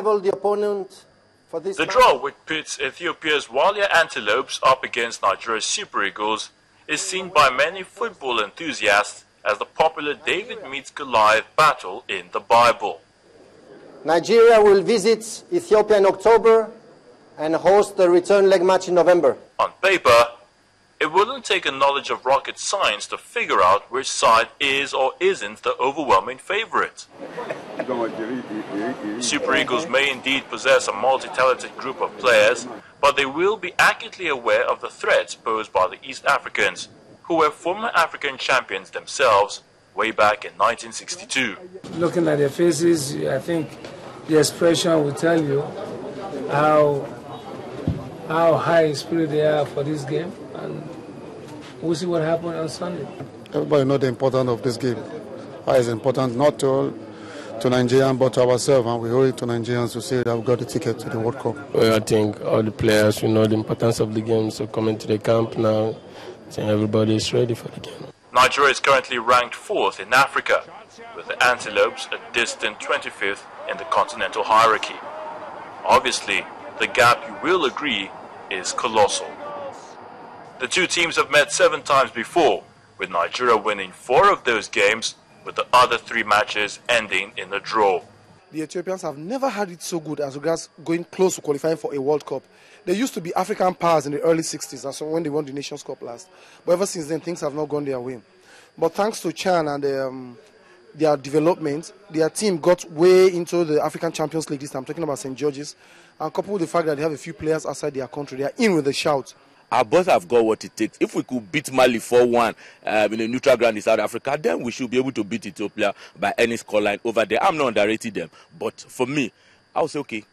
level the opponent for this The match? draw, which pits Ethiopia's Walia Antelopes up against Nigeria's Super Eagles, is seen by many football enthusiasts as the popular David meets Goliath battle in the Bible. Nigeria will visit Ethiopia in October and host the return leg match in November. On paper, it wouldn't take a knowledge of rocket science to figure out which side is or isn't the overwhelming favorite. Super Eagles may indeed possess a multi-talented group of players, but they will be acutely aware of the threats posed by the East Africans, who were former African champions themselves way back in 1962. Looking at their faces, I think the expression will tell you how high in spirit they are for this game, and we'll see what happens on Sunday. Everybody knows the importance of this game. Why it's important not to Nigerians but to ourselves, and we owe it to Nigerians to say that we've got the ticket to the World Cup. Well, I think all the players will know the importance of the game, so coming to the camp now, I think everybody is ready for the game. Nigeria is currently ranked 4th in Africa, with the Antelopes a distant 25th in the continental hierarchy. Obviously, the gap, you will agree, is colossal. The two teams have met 7 times before, with Nigeria winning 4 of those games, with the other 3 matches ending in a draw. The Ethiopians have never had it so good as regards going close to qualifying for a World Cup. They used to be African powers in the early 60s, that's when they won the Nations Cup last. But ever since then, things have not gone their way. But thanks to Chan and their development, their team got way into the African Champions League this time. I'm talking about St. George's. And coupled with the fact that they have a few players outside their country, they are in with a shout. Our boys have got what it takes. If we could beat Mali 4-1 in a neutral ground in South Africa, then we should be able to beat Ethiopia by any scoreline over there. I'm not underrating them. But for me, I would say, okay,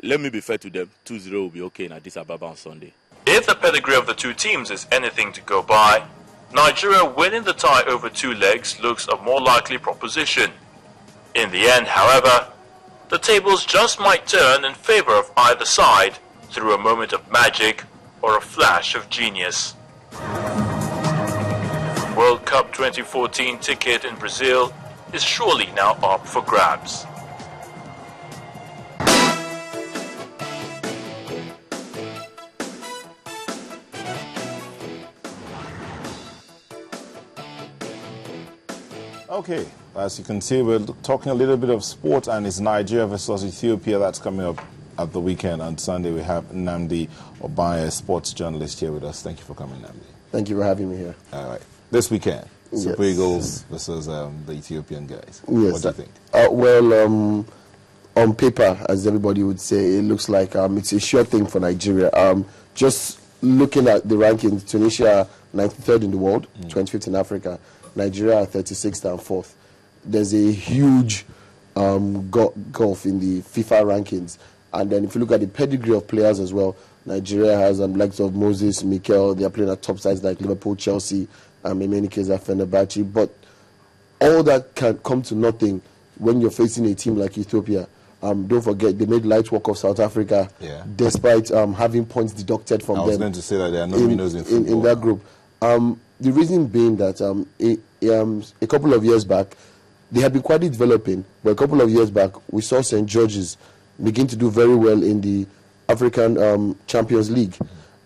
let me be fair to them. 2-0 will be okay in Addis Ababa on Sunday. If the pedigree of the two teams is anything to go by, Nigeria winning the tie over 2 legs looks a more likely proposition. In the end, however, the tables just might turn in favor of either side through a moment of magic or a flash of genius. World Cup 2014 ticket in Brazil is surely now up for grabs. Okay, as you can see, we're talking a little bit of sport, and it's Nigeria versus Ethiopia that's coming up at the weekend. On Sunday, we have Nnamdi Obaye, sports journalist, here with us. Thank you for coming, Nnamdi. Thank you for having me here. All right. This weekend, Super Eagles versus the Ethiopian guys. Yes. What do you think? Well, on paper, as everybody would say, it looks like it's a sure thing for Nigeria. Just looking at the rankings, Tunisia 93rd in the world, 25th in Africa. Nigeria 36th and 4th. There's a huge gulf in the FIFA rankings. And then if you look at the pedigree of players as well, Nigeria has likes of Moses, Mikel. They are playing at top sides like Liverpool, Chelsea, in many cases Fenerbahce. But all that can come to nothing when you're facing a team like Ethiopia. Don't forget, they made light work of South Africa, despite having points deducted from them. I was going to say that there are no winners in football. In that group. The reason being that a couple of years back, they had been quietly developing, but a couple of years back, we saw St. George's begin to do very well in the African Champions League.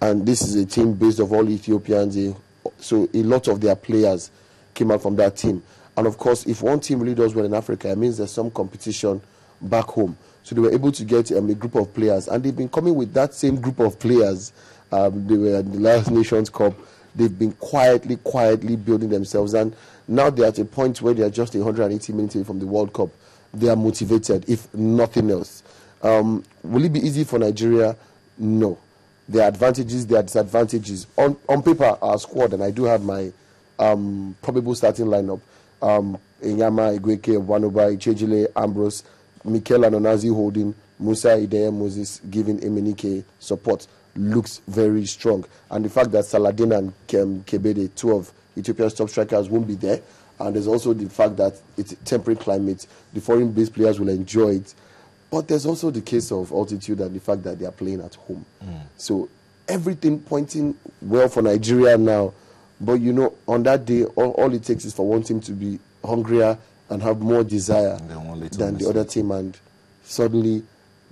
And this is a team based of all Ethiopians, so a lot of their players came out from that team. And of course, if one team really does well in Africa, it means there's some competition back home. So they were able to get a group of players, and they've been coming with that same group of players. They were at the last Nations Cup. They've been quietly building themselves, and now they're at a point where they're just 180 minutes away from the World Cup. They are motivated, if nothing else. Will it be easy for Nigeria? No. There are advantages, there are disadvantages. On paper, our squad, and I do have my probable starting lineup, Enyama, Igweke, Wanoba, Ichejile, Ambrose, Mikel Anonazi holding, Musa Ideye Moses giving Emenike support, looks very strong. And the fact that Saladin and Kebede, 2 of Ethiopia's top strikers, won't be there. And there's also the fact that it's a temperate climate. The foreign-based players will enjoy it. But there's also the case of altitude and the fact that they are playing at home. So everything pointing well for Nigeria now. But, you know, on that day, all it takes is for one team to be hungrier and have more desire than the other team. And suddenly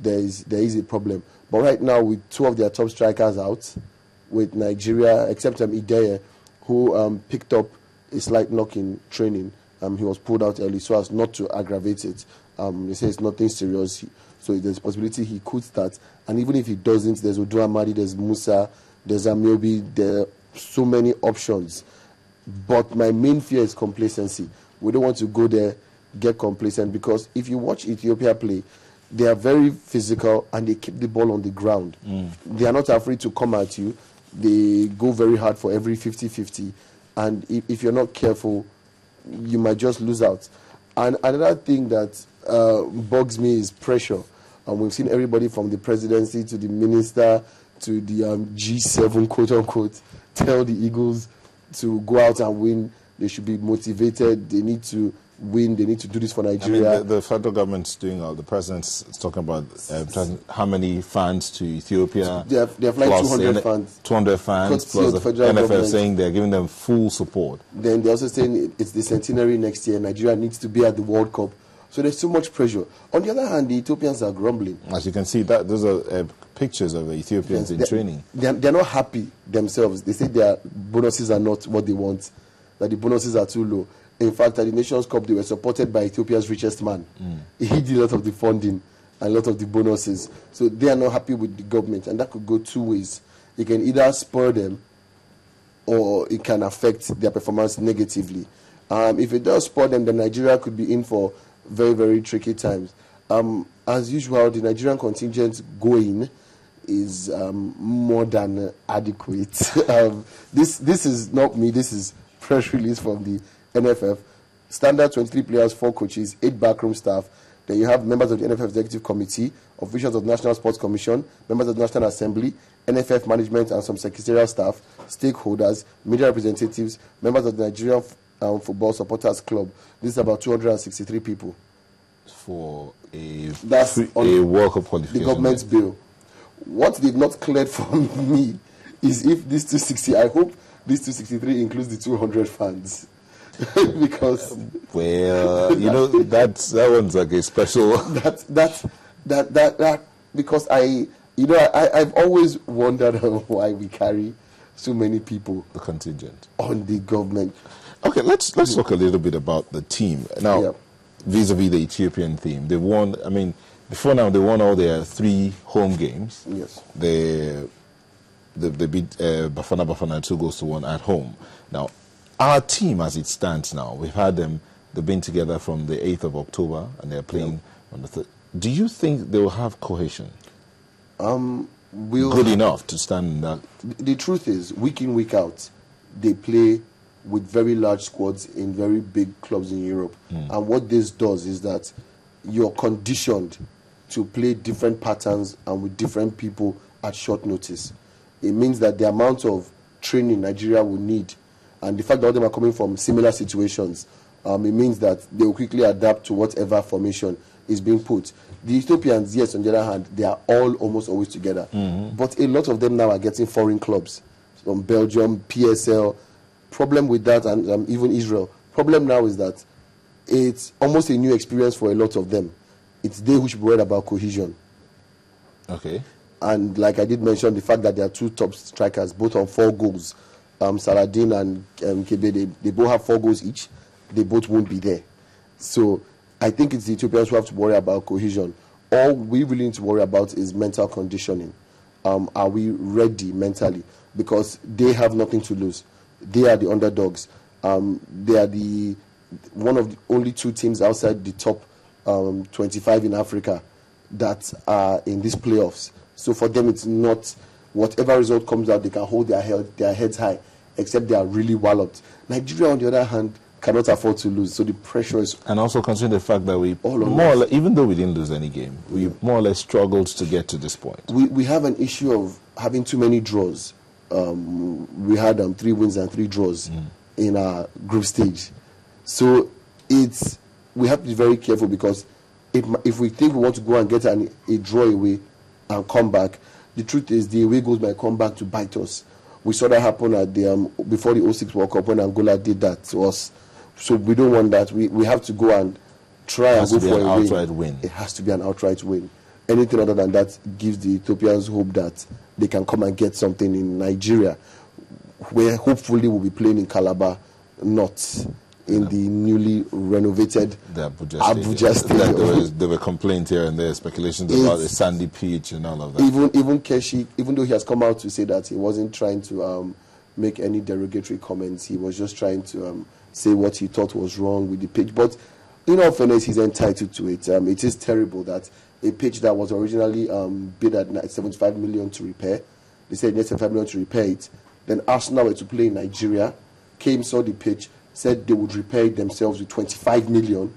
there is a problem. But right now, with two of their top strikers out, with Nigeria, except Ideye, who picked up a slight knock in training, he was pulled out early so as not to aggravate it. They say it's nothing serious, so there's a possibility he could start. And even if he doesn't, there's Odu Amadi, there's Musa, there's Amiobi, there are so many options. But my main fear is complacency. We don't want to go there, get complacent, because if you watch Ethiopia play, they are very physical and they keep the ball on the ground. They are not afraid to come at you. They go very hard for every 50-50. And if you're not careful, you might just lose out. And another thing that bugs me is pressure. And we've seen everybody from the presidency to the minister to the G7, quote-unquote, tell the Eagles to go out and win. They should be motivated. They need to win. They need to do this for Nigeria. I mean, the federal government's doing, the president's talking about how many fans to Ethiopia. They have like 200 fans. 200 fans, plus the NFL saying they're giving them full support. Then they're also saying it's the centenary next year. Nigeria needs to be at the World Cup. So there's so much pressure. On the other hand, the Ethiopians are grumbling. As you can see, those are pictures of the Ethiopians in training. They're not happy themselves. They say their bonuses are not what they want, that the bonuses are too low. In fact, at the Nations Cup, they were supported by Ethiopia's richest man. He did a lot of the funding and a lot of the bonuses. So they are not happy with the government, and that could go two ways. It can either spur them or it can affect their performance negatively. If it does spur them, then Nigeria could be in for very, very tricky times. As usual, the Nigerian contingent going is more than adequate. This is not me. This is press release from the NFF. Standard 23 players, 4 coaches, 8 backroom staff. Then you have members of the NFF Executive Committee, officials of the National Sports Commission, members of the National Assembly, NFF management and some secretarial staff, stakeholders, media representatives, members of the Nigerian Football Supporters Club. This is about 263 people. For That's a World Cup qualification. The government's bill. What they've not cleared from me is if this 260, I hope this 263 includes the 200 fans. Because well, you know, that one's like a special that because I've always wondered why we carry so many people, the contingent, on the government. Okay, let's talk a little bit about the team now. Vis-a-vis the Ethiopian team, they won. I mean, before now they won all their 3 home games. Yes, they beat Bafana 2-1 at home. Now, our team, as it stands now, we've had them. They've been together from the 8th of October, and they're playing on the 3rd. Do you think they will have cohesion? Good enough to stand in that? The truth is, week in, week out, they play with very large squads in very big clubs in Europe. And what this does is that you're conditioned to play different patterns and with different people at short notice. It means that the amount of training Nigeria will need, and the fact that all of them are coming from similar situations, it means that they will quickly adapt to whatever formation is being put. The Ethiopians, yes, on the other hand, they are all almost always together. But a lot of them now are getting foreign clubs, from Belgium, PSL. Problem with that, and even Israel. Problem now is that it's almost a new experience for a lot of them. It's they who should be worried about cohesion. Okay. And like I did mention, the fact that there are 2 top strikers, both on 4 goals. Saladin and Kebe, they both have 4 goals each. They both won't be there. So I think it's the Ethiopians who have to worry about cohesion. All we really need to worry about is mental conditioning. Are we ready mentally? Because they have nothing to lose. They are the underdogs. They are one of the only 2 teams outside the top 25 in Africa that are in these playoffs. So for them, it's not whatever result comes out, they can hold their heads high, except they are really walloped. Nigeria, on the other hand, cannot afford to lose. So the pressure is... And also considering the fact that we more or less, even though we didn't lose any game, we more or less struggled to get to this point. We have an issue of having too many draws. We had 3 wins and 3 draws in our group stage. So we have to be very careful, because if we think we want to go and get a draw away and come back, the truth is the away goals might come back to bite us. We saw that happen at the before the 06 World Cup when Angola did that to us. So we don't want that. We have to go and try and go for a outright win. It has to be an outright win. anything other than that gives the Ethiopians hope that they can come and get something in Nigeria, where hopefully we'll be playing in Calabar, not in the newly renovated Abuja Stadium. There were complaints here and there, speculations about the sandy pitch and all of that. Even Keshi, even though he has come out to say that he wasn't trying to make any derogatory comments, he was just trying to say what he thought was wrong with the pitch. But in all fairness, he's entitled to it. It is terrible that a pitch that was originally bid at 75 million to repair, they said 75 million to repair it. Then Arsenal were to play in Nigeria, saw the pitch, said they would repair it themselves with 25 million.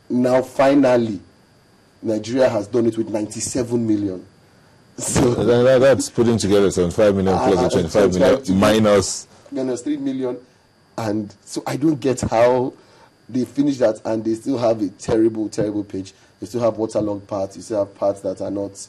Now, finally, Nigeria has done it with 97 million. So that's putting together 75 million plus the 25 million minus 3 million. And so I don't get how they finish that and they still have a terrible, terrible pitch. They still have waterlogged parts. You still have parts that are not